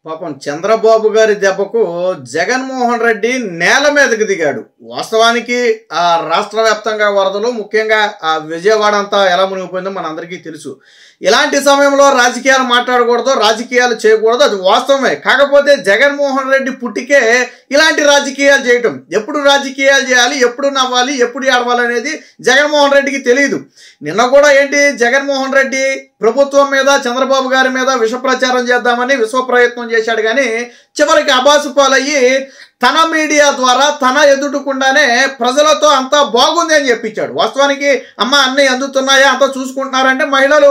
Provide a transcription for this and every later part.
పాపం చంద్రబాబు గారి దెబ్బకు జగన్మోహన్ రెడ్డి నేల మీదకి దిగాడు. వాస్తవానికి ఆ రాష్ట్ర వ్యాప్తంగా వరదలు, ముఖ్యంగా ఆ విజయవాడ అంతా ఎలా మునిగిపోయిందో మనందరికీ తెలుసు. ఇలాంటి సమయంలో రాజకీయాలు మాట్లాడకూడదు, రాజకీయాలు చేయకూడదు, అది వాస్తవమే. కాకపోతే జగన్మోహన్ రెడ్డి పుట్టికే ఇలాంటి రాజకీయాలు చేయటం. ఎప్పుడు రాజకీయాలు చేయాలి, ఎప్పుడు నవ్వాలి, ఎప్పుడు ఏడవాలి అనేది జగన్మోహన్ రెడ్డికి తెలియదు. నిన్న కూడా ఏంటి, జగన్మోహన్ రెడ్డి ప్రభుత్వం మీద, చంద్రబాబు గారి మీద విష ప్రచారం చేద్దామని విశ్వ ప్రయత్నం చేశాడు. కానీ చివరికి అబాసు పాలయ్యి తన మీడియా ద్వారా తన ఎదుటకుండానే ప్రజలతో అంతా బాగుంది అని చెప్పించాడు. వాస్తవానికి అమ్మ అన్నీ అందుతున్నాయా, అంతా చూసుకుంటున్నారంటే మహిళలు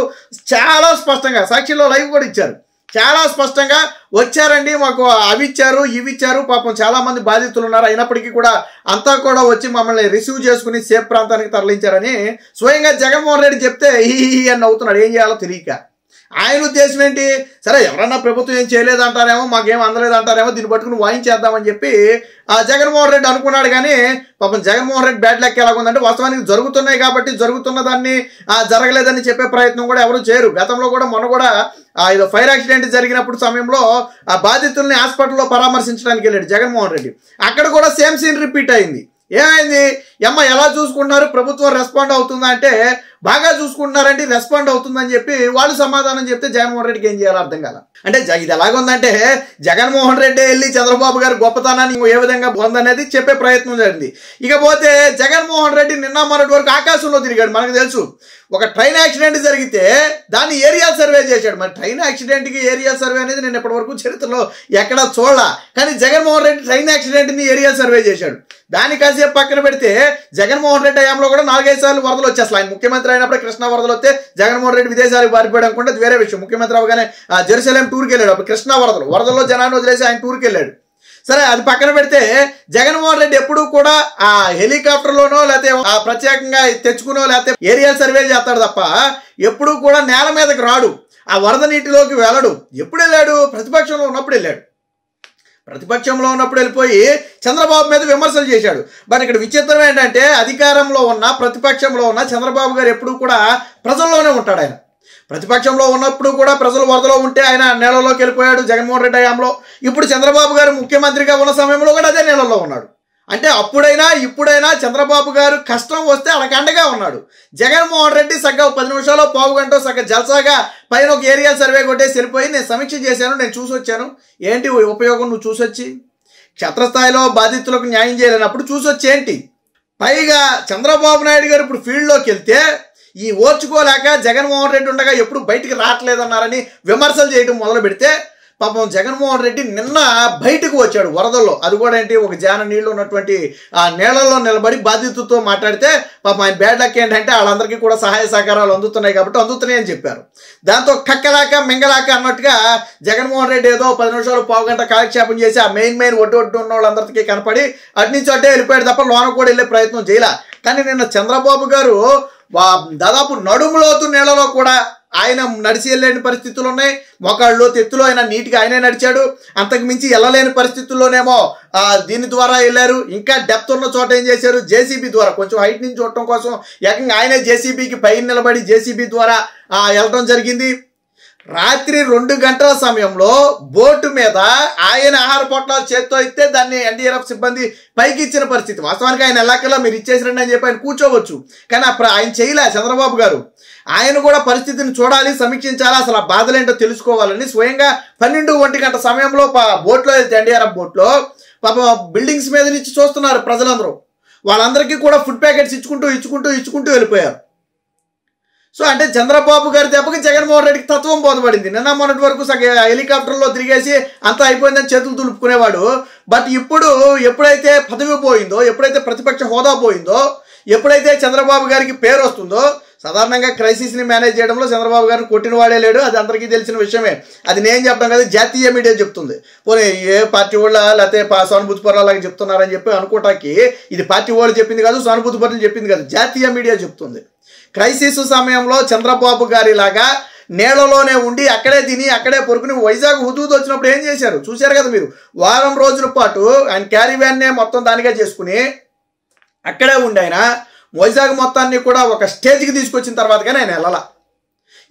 చాలా స్పష్టంగా సాక్షిలో లైవ్ కూడా ఇచ్చారు. చాలా స్పష్టంగా వచ్చారండి, మాకు అవి ఇచ్చారు, ఇవి ఇచ్చారు. పాపం చాలా మంది బాధితులు ఉన్నారు, అయినప్పటికీ కూడా అంతా కూడా వచ్చి మమ్మల్ని రిసీవ్ చేసుకుని సేఫ్ ప్రాంతానికి తరలించారని స్వయంగా జగన్మోహన్ రెడ్డి చెప్తే ఈ అని నవ్వుతున్నాడు. ఏం చేయాలో తెలియక. ఆయన ఉద్దేశం ఏంటి, సరే ఎవరన్నా ప్రభుత్వం ఏం చేయలేదంటారేమో, మాకేం అందలేదంటారేమో, దీన్ని పట్టుకుని వాయించేద్దామని చెప్పి జగన్మోహన్ రెడ్డి అనుకున్నాడు. కానీ పాపం జగన్మోహన్ రెడ్డి బ్యాడ్ లక్ ఎలాగుందంటే, వాస్తవానికి జరుగుతున్నాయి కాబట్టి జరుగుతున్న దాన్ని జరగలేదని చెప్పే ప్రయత్నం కూడా ఎవరు చేయరు. గతంలో కూడా మొన్న కూడా ఏదో ఫైర్ యాక్సిడెంట్ జరిగినప్పుడు సమయంలో ఆ బాధితుల్ని హాస్పిటల్లో పరామర్శించడానికి వెళ్ళాడు జగన్మోహన్ రెడ్డి. అక్కడ కూడా సేమ్ సీన్ రిపీట్ అయింది. ఏమైంది, అమ్మ ఎలా చూసుకుంటున్నారు, ప్రభుత్వం రెస్పాండ్ అవుతుందా అంటే బాగా చూసుకుంటున్నారంటే రెస్పాండ్ అవుతుందని చెప్పి వాళ్ళు సమాధానం చెప్తే జగన్మోహన్ రెడ్డికి ఏం చేయాలో అర్థం కాల. అంటే ఇది ఎలాగుందంటే జగన్మోహన్ రెడ్డి వెళ్ళి చంద్రబాబు గారి గొప్పతనాన్ని ఏ విధంగా పొందనేది చెప్పే ప్రయత్నం జరిగింది. ఇకపోతే జగన్మోహన్ రెడ్డి నిన్న మొన్నటి వరకు ఆకాశంలో తిరిగాడు. మనకు తెలుసు, ఒక ట్రైన్ యాక్సిడెంట్ జరిగితే దాన్ని ఏరియా సర్వే చేశాడు. మరి ట్రైన్ యాక్సిడెంట్కి ఏరియా సర్వే అనేది నేను ఇప్పటి వరకు చరిత్రలో ఎక్కడా చూడాల. కానీ జగన్మోహన్ రెడ్డి ట్రైన్ యాక్సిడెంట్ని ఏరియా సర్వే చేశాడు. దాన్ని కాసేపు పక్కన పెడితే జగన్మోహన్ రెడ్డి హయాంలో కూడా 4-5 సార్లు వరదలు వచ్చేస్తాయి. ఆయన ముఖ్యమంత్రి అయినప్పుడు కృష్ణా వరదలు వస్తే జగన్మోహన్ రెడ్డి విదేశాలకు పారిపోయాడు అనుకుంటే అది వేరే విషయం. ముఖ్యమంత్రి అవగానే జెరూసలేం టూర్కి వెళ్ళాడు. అప్పుడు కృష్ణా వరదల్లో జనాన్ని వదిలేసి ఆయన టూర్కి వెళ్ళాడు. సరే, అది పక్కన పెడితే జగన్మోహన్ రెడ్డి ఎప్పుడు కూడా ఆ హెలికాప్టర్లోనో లేకపోతే ఆ ప్రత్యేకంగా తెచ్చుకునో లేకపోతే ఏరియా సర్వే చేస్తాడు తప్ప ఎప్పుడు కూడా నేల మీదకి రాడు, ఆ వరద నీటిలోకి వెళ్ళడు. ఎప్పుడు వెళ్ళాడు, ప్రతిపక్షంలో ఉన్నప్పుడు వెళ్ళాడు. ప్రతిపక్షంలో ఉన్నప్పుడు వెళ్ళిపోయి చంద్రబాబు మీద విమర్శలు చేశాడు. బట్ ఇక్కడ విచిత్రం ఏంటంటే, అధికారంలో ఉన్న ప్రతిపక్షంలో ఉన్న చంద్రబాబు గారు ఎప్పుడు కూడా ప్రజల్లోనే ఉంటాడు. ఆయన ప్రతిపక్షంలో ఉన్నప్పుడు కూడా ప్రజలు వరదలో ఉంటే ఆయన నేలలోకి వెళ్ళిపోయాడు జగన్మోహన్ రెడ్డి హయాంలో. ఇప్పుడు చంద్రబాబు గారు ముఖ్యమంత్రిగా ఉన్న సమయంలో కూడా అదే నేలలో ఉన్నాడు. అంటే అప్పుడైనా ఇప్పుడైనా చంద్రబాబు గారు కష్టం వస్తే అడగండగా ఉన్నాడు. జగన్మోహన్ రెడ్డి సగ్గా 10 నిమిషాలు పావు గంట సగ్గ జల్సాగా పైన ఒక ఏరియా సర్వే కొట్టేసి వెళ్ళిపోయి నేను సమీక్ష చేశాను, నేను చూసి వచ్చాను. ఏంటి ఉపయోగం నువ్వు చూసొచ్చి? క్షేత్రస్థాయిలో బాధితులకు న్యాయం చేయలేనప్పుడు చూసొచ్చి ఏంటి? పైగా చంద్రబాబు నాయుడు గారు ఇప్పుడు ఫీల్డ్లోకి వెళ్తే ఈ ఓర్చుకోలేక జగన్మోహన్ రెడ్డి ఉండగా ఎప్పుడు బయటికి రావట్లేదన్నారని విమర్శలు చేయడం మొదలు పెడితే పాపం జగన్మోహన్ రెడ్డి నిన్న బయటకు వచ్చాడు వరదల్లో. అది కూడా ఏంటి, ఒక జాన నీళ్లు ఉన్నటువంటి ఆ నీళ్లలో నిలబడి బాధితులతో మాట్లాడితే పాపం ఆయన బ్యాడ్ లక్ ఏంటంటే వాళ్ళందరికీ కూడా సహాయ సహకారాలు అందుతున్నాయి కాబట్టి అందుతున్నాయి అని చెప్పారు. దాంతో కక్కలాక మింగలాక అన్నట్టుగా జగన్మోహన్ రెడ్డి ఏదో 10 నిమిషాలు పావు గంట కాలక్షేపం చేసి ఆ మెయిన్ ఒడ్డు ఉన్న వాళ్ళందరికీ కనపడి అటు నుంచి అట్టే వెళ్ళిపోయాడు తప్ప లోన కూడా వెళ్ళే ప్రయత్నం చేయలే. కానీ నిన్న చంద్రబాబు గారు దాదాపు నడుములోతు నీళ్ళలో కూడా ఆయన నడిచి వెళ్ళలేని పరిస్థితులు ఉన్నాయి. మోకాళ్ళు ఎత్తులో ఆయన నీట్గా ఆయనే నడిచాడు. అంతకు మించి వెళ్ళలేని పరిస్థితుల్లోనేమో దీని ద్వారా వెళ్ళారు. ఇంకా డెప్త్ ఉన్న చోట ఏం చేశారు, జేసీబీ ద్వారా కొంచెం హైట్ నుంచి చూడటం కోసం ఏకంగా ఆయనే జేసీబీకి పైన నిలబడి జేసీబీ ద్వారా వెళ్ళడం జరిగింది. రాత్రి 2 గంటల సమయంలో బోటు మీద ఆయన ఆహార పొట్లాలు చేత్తో ఇస్తే దాన్ని ఎన్డీఆర్ఎఫ్ సిబ్బంది పైకి ఇచ్చిన పరిస్థితి. వాస్తవానికి ఆయన ఎలాకెలా మీరు ఇచ్చేసిరండి అని చెప్పి ఆయన కూర్చోవచ్చు, కానీ ఆయన చేయలే చంద్రబాబు గారు. ఆయన కూడా పరిస్థితిని చూడాలి, సమీక్షించాలి, అసలు ఆ బాధలేంటో తెలుసుకోవాలని స్వయంగా 12-1 గంట సమయంలో బోట్లో వెళ్తే ఎన్డీఆర్ఎఫ్ బోట్లో పాప బిల్డింగ్స్ మీద నుంచి చూస్తున్నారు ప్రజలందరూ. వాళ్ళందరికీ కూడా ఫుడ్ ప్యాకెట్స్ ఇచ్చుకుంటూ వెళ్ళిపోయారు. సో అంటే చంద్రబాబు గారి దెబ్బకి జగన్మోహన్ రెడ్డికి తత్వం బోధపడింది. నిన్న మొన్నటి వరకు హెలికాప్టర్లో తిరిగేసి అంతా అయిపోయిందని చేతులు తులుపుకునేవాడు. బట్ ఇప్పుడు ఎప్పుడైతే పదవి పోయిందో, ఎప్పుడైతే ప్రతిపక్ష హోదా పోయిందో, ఎప్పుడైతే చంద్రబాబు గారికి పేరు వస్తుందో, సాధారణంగా క్రైసిస్ని మేనేజ్ చేయడంలో చంద్రబాబు గారిని కొట్టిన వాడే లేడు, అది అందరికీ తెలిసిన విషయమే. అది నేను చెప్పడం కదా, జాతీయ మీడియా చెప్తుంది. పోనీ ఏ పార్టీ వాళ్ళ లేకపోతే సానుభూతి పరులాగా చెప్తున్నారని చెప్పి అనుకోవటానికి ఇది పార్టీ వాళ్ళు చెప్పింది కాదు, సానుభూతి పరులు చెప్పింది కాదు, జాతీయ మీడియా చెప్తుంది. క్రైసిస్ సమయంలో చంద్రబాబు గారి లాగా నేలలోనే ఉండి అక్కడే తిని అక్కడే పొరుకుని వైజాగ్ హుదూద్ వచ్చినప్పుడు ఏం చేశారు చూశారు కదా మీరు. వారం రోజుల పాటు ఆయన క్యారీ వ్యాన్నే మొత్తం దానిగా చేసుకుని అక్కడే ఉండి ఆయన వైజాగ్ మొత్తాన్ని కూడా ఒక స్టేజ్కి తీసుకొచ్చిన తర్వాత కానీ ఆయన వెళ్ళాల.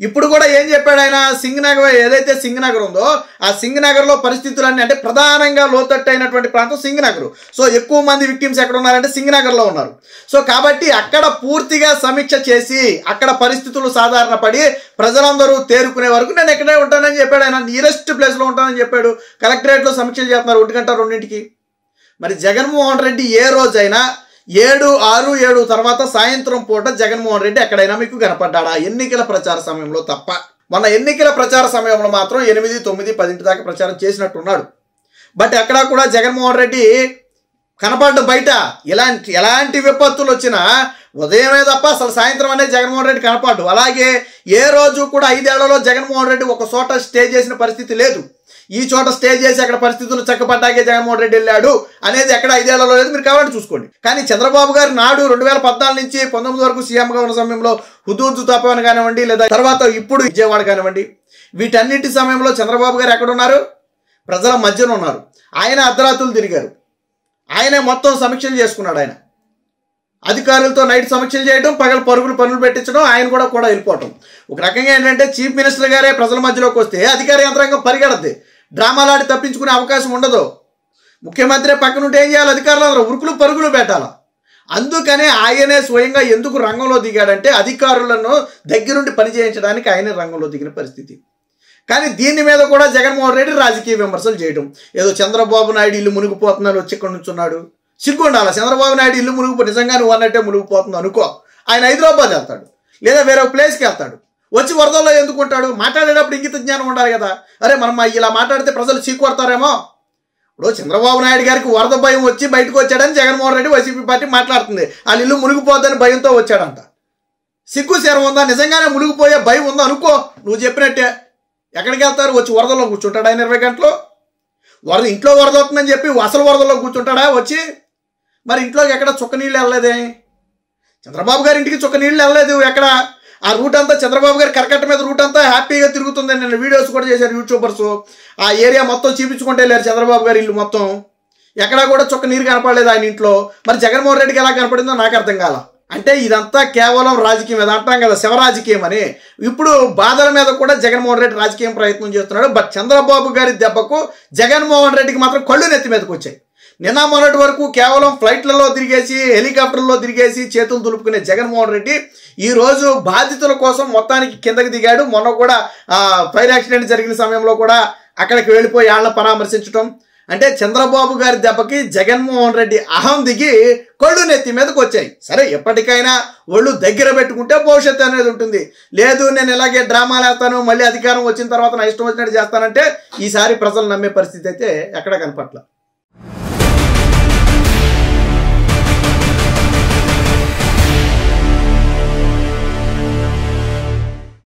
ఇప్పుడు కూడా ఏం చెప్పాడు ఆయన, సింగనగర్ ఏదైతే సింగనగర్ ఉందో ఆ సింగనగర్లో పరిస్థితులన్నీ, అంటే ప్రధానంగా లోతట్టు అయినటువంటి ప్రాంతం సింగనగర్. సో ఎక్కువ మంది విక్టిమ్స్ ఎక్కడ ఉన్నారంటే సింగనగర్లో ఉన్నారు. సో కాబట్టి అక్కడ పూర్తిగా సమీక్ష చేసి అక్కడ పరిస్థితులు సాధారణ పడి ప్రజలందరూ తేరుకునే వరకు నేను ఎక్కడే ఉంటానని చెప్పాడు ఆయన. నియరెస్ట్ ప్లేస్లో ఉంటానని చెప్పాడు. కలెక్టరేట్లో సమీక్ష చేస్తున్నారు 1 గంట 2ంటికి. మరి జగన్మోహన్ రెడ్డి ఏ రోజైనా 7, 6, 7 తర్వాత సాయంత్రం పూట జగన్మోహన్ రెడ్డి ఎక్కడైనా మీకు కనపడ్డాడా? ఎన్నికల ప్రచార సమయంలో తప్ప. మొన్న ఎన్నికల ప్రచార సమయంలో మాత్రం 8, 9, 10 దాకా ప్రచారం చేసినట్టున్నాడు. బట్ ఎక్కడా కూడా జగన్మోహన్ రెడ్డి కనపడ్డ బయట ఎలాంటి విపత్తులు వచ్చినా ఉదయమే తప్ప అసలు సాయంత్రం అనేది జగన్మోహన్ రెడ్డి కనపడ్డు. అలాగే ఏ రోజు కూడా 5 ఏళ్లలో జగన్మోహన్ రెడ్డి ఒక చోట స్టే చేసిన పరిస్థితి లేదు. ఈ చోట స్టే చేసి అక్కడ పరిస్థితులు చక్కపడ్డాకే జగన్మోహన్ రెడ్డి వెళ్ళాడు అనేది ఎక్కడ 5 ఏళ్లలో లేదు. మీరు కావాలంటే చూసుకోండి. కానీ చంద్రబాబు గారు నాడు 2014 నుంచి 19 వరకు సీఎంగా ఉన్న సమయంలో హుదూద్ తుఫాను కానివ్వండి, లేదా తర్వాత ఇప్పుడు విజయవాడ కానివ్వండి, వీటన్నిటి సమయంలో చంద్రబాబు గారు ఎక్కడున్నారు? ప్రజల మధ్యన ఉన్నారు. ఆయన అర్ధరాత్రులు తిరిగారు. ఆయనే మొత్తం సమీక్షలు చేసుకున్నాడు. ఆయన అధికారులతో నైట్ సమీక్షలు చేయడం, పగల పనులు పెట్టించడం, ఆయన కూడా వెళ్ళిపోవటం. ఒక రకంగా ఏంటంటే చీఫ్ మినిస్టర్ గారే ప్రజల మధ్యలోకి వస్తే అధికార యంత్రాంగం పరిగెడద్ది, డ్రామాలాడి తప్పించుకునే అవకాశం ఉండదు. ముఖ్యమంత్రి పక్కనుంటే ఏం చేయాలి? అధికారులు అందరూ ఉరుకులు పరుగులు పెట్టాలి. అందుకనే ఆయనే స్వయంగా ఎందుకు రంగంలో దిగాడంటే అధికారులను దగ్గరుండి పనిచేయించడానికి ఆయనే రంగంలో దిగిన పరిస్థితి. కానీ దీని మీద కూడా జగన్మోహన్ రెడ్డి రాజకీయ విమర్శలు చేయడం, ఏదో చంద్రబాబు నాయుడు ఇల్లు మునిగిపోతున్నాడు వచ్చి ఇక్కడ నుంచున్నాడు. సిగ్గుండాలి. చంద్రబాబు నాయుడు ఇల్లు నిజంగా నువ్వు అన్నట్టే మునిగిపోతుంది అనుకో, ఆయన హైదరాబాద్ వెళ్తాడు లేదా వేరే ప్లేస్కి వెళ్తాడు. వచ్చి వరదల్లో ఎందుకు ఉంటాడు? మాట్లాడేటప్పుడు ఇంగిత జ్ఞానం ఉండాలి కదా. అరే మనం ఇలా మాట్లాడితే ప్రజలు చీకొడతారేమో. ఇప్పుడు చంద్రబాబు నాయుడు గారికి వరద భయం వచ్చి బయటకు వచ్చాడని జగన్మోహన్ రెడ్డి వైసీపీ పార్టీ మాట్లాడుతుంది. వాళ్ళ ఇల్లు మునిగిపోద్దని భయంతో వచ్చాడంట. సిగ్గు శరం ఉందా? నిజంగానే మునిగిపోయే భయం ఉందా అనుకో, నువ్వు చెప్పినట్టే. ఎక్కడికి వెళ్తారు? వచ్చి వరదల్లో కూర్చుంటాడు ఆయన 20 గంటలు. ఇంట్లో వరద అవుతుందని చెప్పి అసలు వరదల్లో కూర్చుంటాడా వచ్చి? మరి ఇంట్లోకి ఎక్కడ చుక్క నీళ్ళు వెళ్ళలేదే? చంద్రబాబు గారి ఇంటికి చుక్క నీళ్ళు వెళ్ళలేదు ఎక్కడ. ఆ రూట్ అంతా చంద్రబాబు గారి కరకట్ట మీద రూట్ అంతా హ్యాపీగా తిరుగుతుంది. నేను వీడియోస్ కూడా చేశారు యూట్యూబర్స్. ఆ ఏరియా మొత్తం చూపించుకుంటే వెళ్ళారు చంద్రబాబు గారి ఇల్లు మొత్తం. ఎక్కడా కూడా చుక్క నీరు కనపడలేదు ఆయన ఇంట్లో. మరి జగన్మోహన్ రెడ్డికి ఎలా కనపడిందో నాకు అర్థం కాల. అంటే ఇదంతా కేవలం రాజకీయం, అది అంటాం కదా శివరాజకీయం అని. ఇప్పుడు బాధల మీద కూడా జగన్మోహన్ రెడ్డి రాజకీయం ప్రయత్నం చేస్తున్నాడు. బట్ చంద్రబాబు గారి దెబ్బకు జగన్మోహన్ రెడ్డికి మాత్రం కళ్ళు నెత్తి మీదకి వచ్చాయి. నిన్న మొన్నటి వరకు కేవలం ఫ్లైట్లలో తిరిగేసి, హెలికాప్టర్లో తిరిగేసి చేతులు దులుపుకునే జగన్మోహన్ రెడ్డి ఈరోజు బాధితుల కోసం మొత్తానికి కిందకి దిగాడు. మొన్న కూడా ఫైర్ యాక్సిడెంట్ జరిగిన సమయంలో కూడా అక్కడికి వెళ్ళిపోయి వాళ్ళని పరామర్శించడం. అంటే చంద్రబాబు గారి దెబ్బకి జగన్మోహన్ రెడ్డి అహం దిగి కళ్ళు నెత్తి మీదకి వచ్చాయి. సరే ఎప్పటికైనా ఒళ్ళు దగ్గర పెట్టుకుంటే భవిష్యత్తు అనేది ఉంటుంది. లేదు నేను ఇలాగే డ్రామాలు వేస్తాను, మళ్ళీ అధికారం వచ్చిన తర్వాత నా ఇష్టం వచ్చినట్టు చేస్తానంటే ఈసారి ప్రజలు నమ్మే పరిస్థితి అయితే ఎక్కడ కనపట్ల.